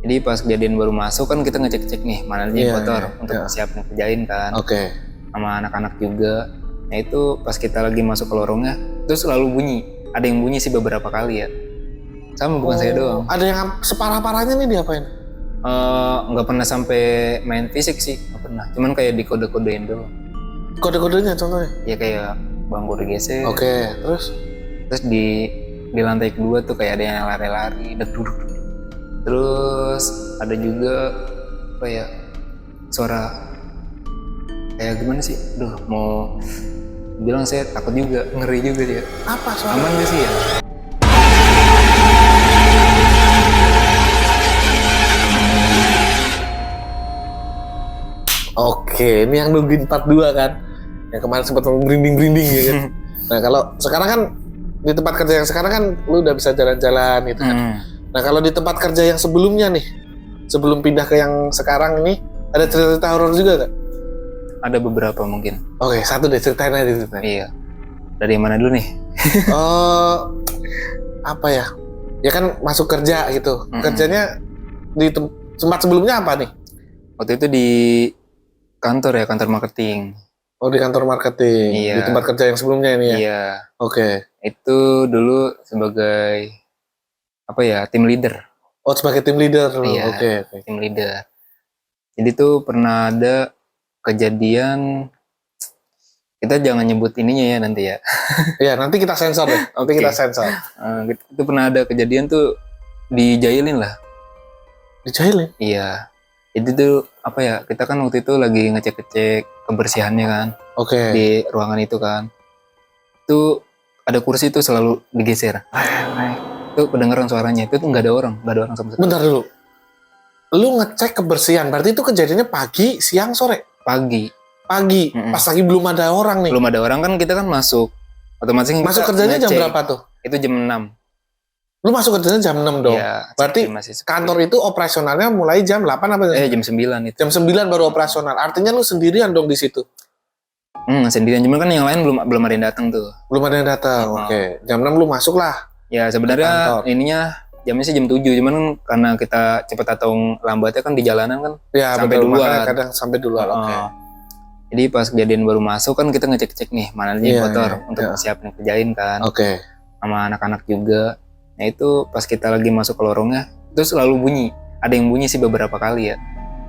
Jadi pas kejadian baru masuk kan kita ngecek-cek nih mana aja yang kotor untuk iya. siapin kerjain kan. Oke. Sama anak-anak juga. Nah itu pas kita lagi masuk ke lorongnya itu selalu bunyi. Ada yang bunyi sih beberapa kali ya. Sama bukan saya doang. Ada yang separah-parahnya nih diapain? Nggak pernah sampai main fisik sih, nggak pernah. Cuman kayak dikode-kodein doang. Kode-kodenya contohnya? Ya kayak bangku digeser. Oke, Terus di lantai kedua tuh kayak ada yang lari-lari, duduk. Terus ada juga apa ya, suara kayak gimana sih? Duh, mau bilang saya takut juga, ngeri juga dia. apa suara? Aman gak sih ya? Oke, ini yang nungguin part 2 kan? Yang kemarin sempat merinding-merinding ya kan? Nah kalau sekarang kan di tempat kerja yang sekarang kan lu udah bisa jalan-jalan gitu kan? Nah kalau di tempat kerja yang sebelumnya nih, sebelum pindah ke yang sekarang ini, ada cerita horor juga gak? Ada beberapa mungkin. Oke, satu deh ceritain aja ceritain. Iya. Dari mana dulu nih? Apa ya? Ya kan masuk kerja gitu. Kerjanya di tempat sebelumnya apa nih? Waktu itu di kantor ya, kantor marketing. Oh di kantor marketing. Iya. Di tempat kerja yang sebelumnya ini ya? Iya. Oke. Itu dulu sebagai apa ya, tim leader. Oh sebagai tim leader. Iya. Oke. Tim leader. Jadi tuh pernah ada kejadian, kita jangan nyebut ininya ya nanti ya. Iya nanti kita sensor deh. Nanti kita sensor. Itu pernah ada kejadian tuh dijailin lah. Dijailin? Iya. Jadi tuh apa ya, kita kan waktu itu lagi ngecek-ngecek kebersihannya kan. Oke. Di ruangan itu kan. Itu ada kursi tuh selalu digeser. Itu kedengeran suaranya. Itu tuh nggak ada orang sama sekali. Bentar dulu. Lu ngecek kebersihan, berarti itu kejadiannya pagi, siang, sore? Pagi. Pas lagi belum ada orang nih. Belum ada orang kan kita kan masuk. Otomatis masuk kerjanya jam berapa tuh? Itu jam 6. Lu masuk kerjanya jam 6 dong? Ya, berarti kantor itu operasionalnya mulai jam 8 apa? Jam 9 itu. Jam 9 baru operasional. Artinya lu sendirian dong di situ? Sendirian. Cuman kan yang lain belum ada yang datang tuh. Belum ada yang datang. Oke. Jam 6 lu masuk lah. Ya sebenarnya ininya jamnya sih jam 7. Cuman karena kita cepat atau lambatnya kan di jalanan kan ya, sampai duluan. Kadang sampai duluan. Oke. Jadi pas kejadian baru masuk kan kita ngecek-cek nih mana aja yang kotor untuk siapin kerjain kan. Oke. Sama anak-anak juga. Nah itu pas kita lagi masuk ke lorongnya itu selalu bunyi. Ada yang bunyi sih beberapa kali ya.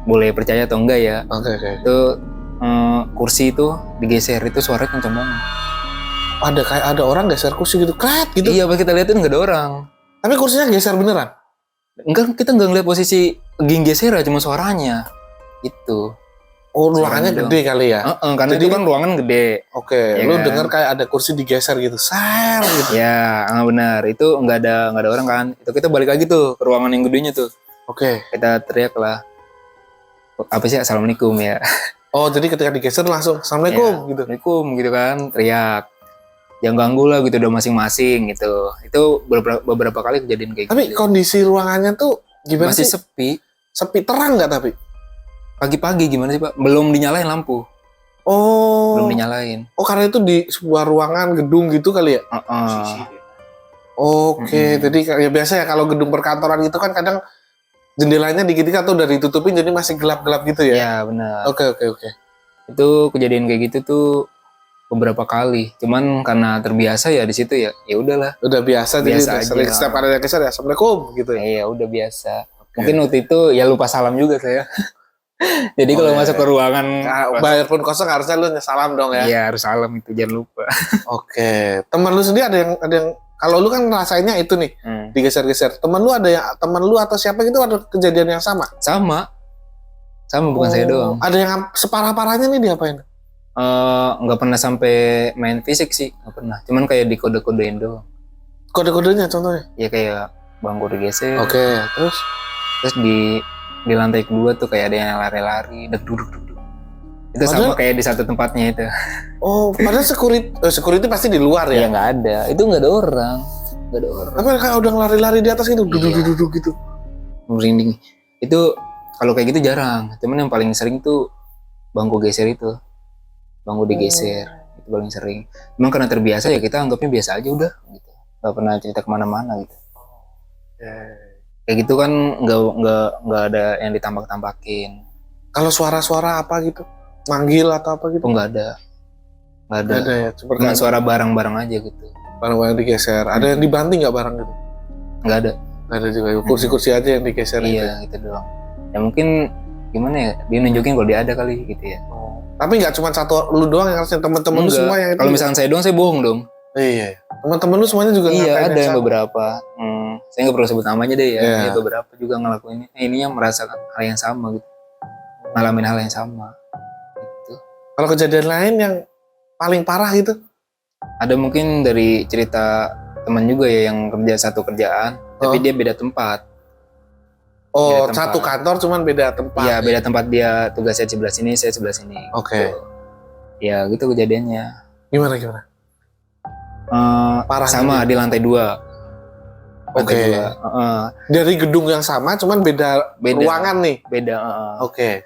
Boleh percaya atau enggak ya. Oke. Itu kursi itu digeser, itu suaranya kenceng banget. Ada orang geser kursi gitu, kret gitu. Iya pas kita lihat itu nggak ada orang. Tapi kursinya geser beneran? Enggak, kita nggak ngeliat posisi geser cuma suaranya. Itu. Oh ruangannya gede kali ya? Karena jadi, itu kan ruangan gede. Oke, ya lu kan? Dengar kayak ada kursi digeser gitu, ser gitu. Ya, benar. Itu nggak ada orang kan. Itu kita balik lagi tuh ke ruangan yang gedenya tuh. Oke. Kita teriak lah. Apa sih, assalamualaikum ya. Oh jadi ketika digeser langsung assalamualaikum gitu. Assalamualaikum gitu kan, teriak. Jangan ganggu lah gitu, udah masing-masing gitu. Itu beberapa kali kejadian kayak tapi gitu. Tapi kondisi ruangannya tuh gimana masih sih? Sepi. Sepi, terang nggak tapi? Pagi-pagi gimana sih Pak? Belum dinyalain lampu. Oh. Belum dinyalain. Oh karena itu di sebuah ruangan gedung gitu kali ya? Oke, jadi ya biasa ya kalau gedung perkantoran gitu kan kadang jendelanya dikit-dikit atau udah ditutupin jadi masih gelap-gelap gitu ya? Iya benar. Oke. Itu kejadian kayak gitu tuh beberapa kali. Cuman karena terbiasa ya di situ ya udahlah. Udah biasa jadi sering setiap ada yang geser ya assalamualaikum gitu ya? Iya udah biasa. Mungkin waktu itu ya lupa salam juga saya. Jadi kalau masuk ke ruangan bayar pun kosong harusnya lu salam dong ya? Iya harus salam itu, jangan lupa. Oke. Teman lu sendiri ada yang kalau lu kan ngerasainnya itu nih digeser-geser. Teman lu atau siapa gitu ada kejadian yang sama? Sama bukan saya doang. Ada yang separah-parahnya nih diapain? Nggak pernah sampai main fisik sih, nggak pernah. Cuman kayak dikode-kodein doang. Kode-kodenya contohnya? Ya kayak bangku digeser. Oke. Terus di lantai kedua tuh kayak ada yang lari-lari, duduk. Itu padahal, sama kayak di satu tempatnya itu. Oh, padahal security pasti di luar ya? Iya nggak ada, itu nggak ada orang. Tapi kayak udah lari-lari di atas gitu, duduk gitu. Merinding. Itu kalau kayak gitu jarang. Cuman yang paling sering tuh bangku geser itu, bangku digeser itu paling sering. Memang karena terbiasa ya kita anggapnya biasa aja udah, gitu. Gak pernah cerita kemana-mana gitu. kayak gitu kan nggak ada yang ditampak-tampakin. Kalau suara-suara apa gitu, manggil atau apa gitu? Oh, nggak ada Nggak ada ya, cuma suara barang-barang aja gitu. barang-barang digeser. Ada yang dibanting nggak barang gitu? Nggak ada. Nggak ada juga, kursi-kursi aja yang digeser. Iya gitu doang. Ya mungkin gimana ya, dia nunjukin kalau dia ada kali gitu ya. Tapi nggak cuma satu lu doang yang harusnya, teman-teman lu semua yang itu. Kalau misalkan saya doang, saya bohong dong. Iya. Teman-teman lu semuanya juga iya, ngapain ada yang sama? beberapa. Saya nggak perlu sebut namanya deh ya. Iya. Ya, beberapa juga ngelakuin ini yang merasakan hal yang sama gitu. Ngalamin hal yang sama. Gitu. Kalau kejadian lain yang paling parah gitu? Ada mungkin dari cerita teman juga ya yang kerja satu kerjaan, tapi dia beda tempat. Oh, Beda tempat. satu kantor cuman beda tempat. Iya, beda tempat, dia tugasnya sebelah sini, saya sebelah sini. Oke. Gitu. Ya gitu kejadiannya. Gimana? Parahnya sama dia. di lantai 2. Oke. Dari gedung yang sama cuman beda ruangan nih. Beda. Oke.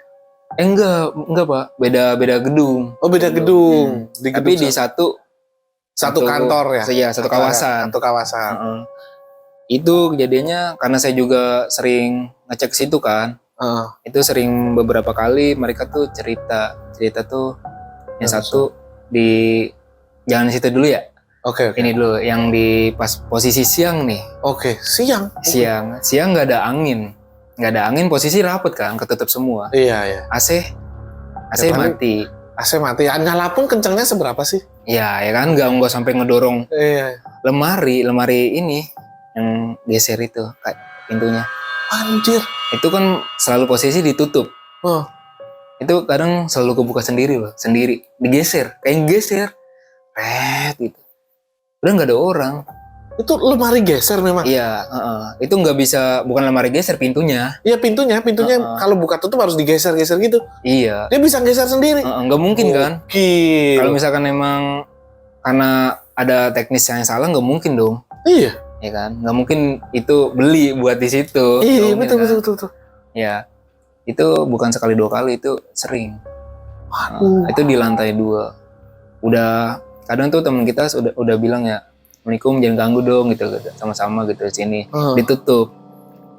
Enggak Pak, beda gedung. Oh, beda gedung. Di Tapi gedung di satu kantor ya. Iya, satu kawasan. Satu kawasan. Itu kejadiannya karena saya juga sering ngecek situ kan. Itu sering beberapa kali mereka tuh cerita tuh yang satu di jangan situ dulu ya. Oke. Ini dulu yang di pas posisi siang nih. Oke, siang. Siang nggak ada angin, posisi rapet kan, ketutup semua. Iya. AC Ya, mati. AC mati. Nyala pun kencangnya seberapa sih? Ya kan nggak sampai ngedorong Iya. lemari ini yang geser itu kayak pintunya. Anjir. Itu kan selalu posisi ditutup. Oh. Itu kadang selalu kebuka sendiri, digeser, kayak geser, gitu. Udah nggak ada orang. Itu lemari geser memang? Iya, itu nggak bisa, bukan lemari geser, pintunya. Iya, pintunya kalau buka tutup harus digeser-geser gitu. Iya. Dia bisa geser sendiri. Nggak mungkin kan? Kalau misalkan emang karena ada teknis yang salah, nggak mungkin dong. Iya. Ya kan? Nggak mungkin itu beli buat di situ. Iya, Dong, betul. Ya, itu bukan sekali 2 kali, itu sering. Itu di lantai 2. Udah kadang tuh temen kita udah bilang ya, Assalamualaikum, jangan ganggu dong gitu, sama-sama gitu sini. Ditutup.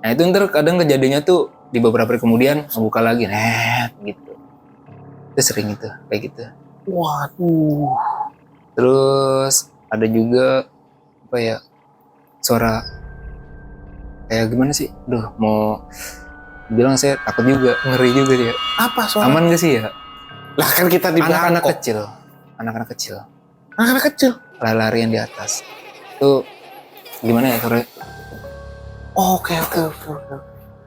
Nah itu ntar kadang kejadiannya tuh di beberapa hari kemudian ngebuka lagi, gitu. Itu sering itu kayak gitu. Waduh. Terus ada juga apa ya, suara kayak gimana sih? Mau bilang saya takut juga, ngeri juga dia. Apa suara? Aman gak sih ya? Lah kan kita di anak-anak Bangkok. kecil. Anak-anak Kecil. Lari-larian di atas. Itu gimana ya sore? Oke.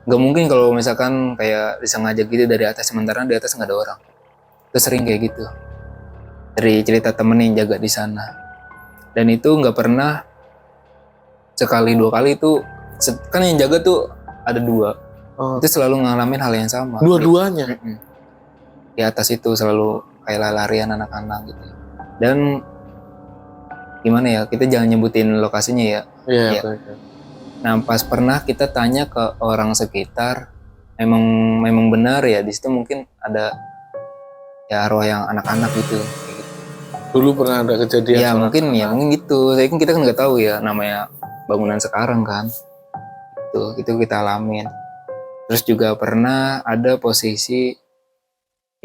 Gak mungkin kalau misalkan kayak disengaja gitu dari atas, sementara di atas nggak ada orang. Itu sering kayak gitu. Dari cerita temen yang jaga di sana. Dan itu nggak pernah sekali 2 kali itu, kan yang jaga tuh ada 2. Itu selalu ngalamin hal yang sama. Dua-duanya? Di atas itu selalu kayak larian anak-anak gitu. Dan gimana ya, kita jangan nyebutin lokasinya ya. Iya. Nah pas pernah kita tanya ke orang sekitar, memang benar ya di situ mungkin ada ya arwah yang anak-anak gitu. Dulu pernah ada kejadian. Ya mungkin gitu. Saya kan kita kan nggak tahu ya namanya bangunan sekarang kan. Itu kita alamin. Terus juga pernah ada posisi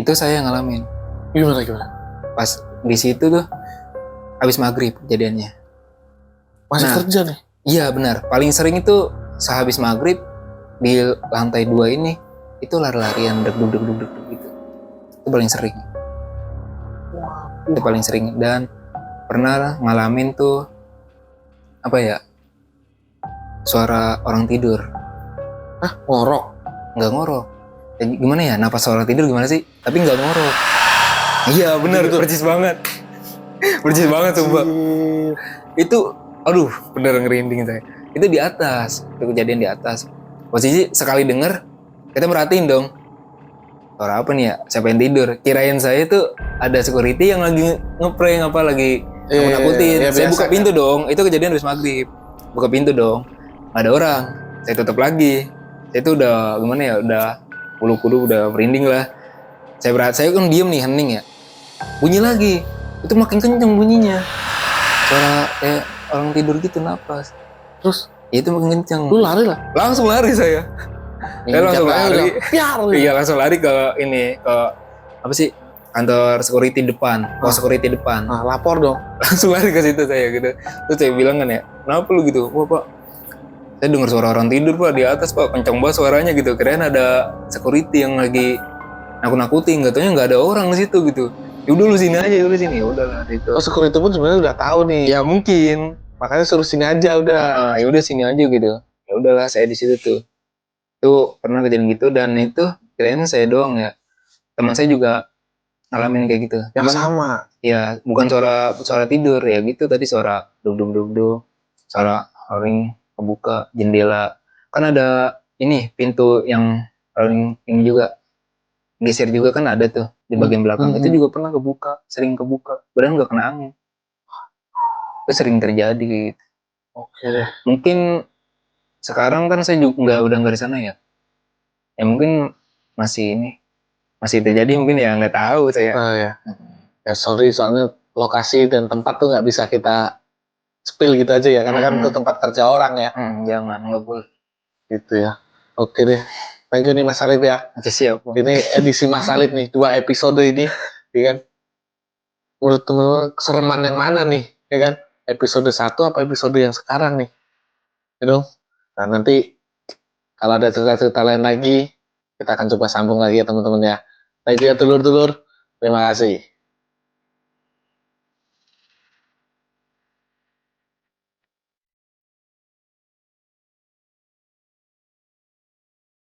itu saya ngalamin. Gimana? Pas di situ tuh habis maghrib kejadiannya. Masih kerja nih? Iya benar. Paling sering itu sehabis maghrib di lantai 2 ini itu lari-larian deg gitu. Itu paling sering. Itu paling sering. Dan pernah ngalamin tuh apa ya? Suara orang tidur. Ngorok? Nggak ngorok. Ya, gimana ya? Napas orang tidur gimana sih? Tapi nggak ngorok. Iya benar, percis banget. Percis banget sumpah. Itu aduh, bener ngerinding saya. Itu di atas, itu kejadian di atas. Posisi sekali denger, kita merhatiin dong. Suara apa nih ya? Siapa yang tidur? Kirain saya tuh ada security yang lagi ngeprank apa lagi nakutin. Saya buka pintu dong. Itu kejadian habis maghrib. Buka pintu dong. Nggak ada orang. Saya tutup lagi. Saya tuh udah gimana ya? Udah bulu kudu udah merinding lah. Saya kan diem nih, hening ya. Bunyi lagi. Itu makin kenceng bunyinya. Suara kayak orang tidur gitu napas. Terus itu makin kencang. Lu lari lah. Langsung lari saya. Saya langsung lari. Piar. Iya langsung lari ke ini ke apa sih kantor security depan, pos security depan. Nah, lapor dong. Langsung lari ke situ saya gitu. Terus saya bilang kan ya, kenapa lu gitu? Wah pak, saya dengar suara orang tidur pak di atas pak, kencang banget suaranya gitu. Kirain ada security yang lagi nakut-nakutin, katanya nggak ada orang di situ gitu. Ya udah lu sini aja, lu sini. Ya udahlah itu. Oh, security pun sebenarnya udah tahu nih. Ya mungkin. Makanya suruh sini aja udah. Ya udah sini aja gitu. Ya udahlah saya di situ tuh. Tuh pernah kejadian gitu dan itu kirain saya doang ya. Teman saya juga ngalamin kayak gitu. Yang sama. Ya bukan suara tidur ya gitu tadi suara dug, suara ring kebuka jendela. Kan ada ini pintu yang ring ini juga geser juga kan ada tuh di bagian belakang. Itu juga pernah kebuka, sering kebuka. Padahal nggak kena angin. Itu sering terjadi gitu. Oke deh. Mungkin sekarang kan saya juga udah nggak di sana ya. Ya mungkin masih terjadi mungkin ya nggak tahu saya. Oh ya. Ya sorry soalnya lokasi dan tempat tuh nggak bisa kita spill gitu aja ya karena kan itu tempat kerja orang ya. Jangan nggak boleh. Gitu ya. Oke deh. Thank you nih Mas Alif ya. Oke, siap. Ini edisi Mas Alif nih 2 episode ini, ya kan? Menurut teman-teman kesereman yang mana nih, ya kan? Episode 1 apa episode yang sekarang nih? You know? Nah nanti kalau ada cerita-cerita lain lagi, kita akan coba sambung lagi ya teman-teman ya. Thank you ya dulur-dulur. Terima kasih.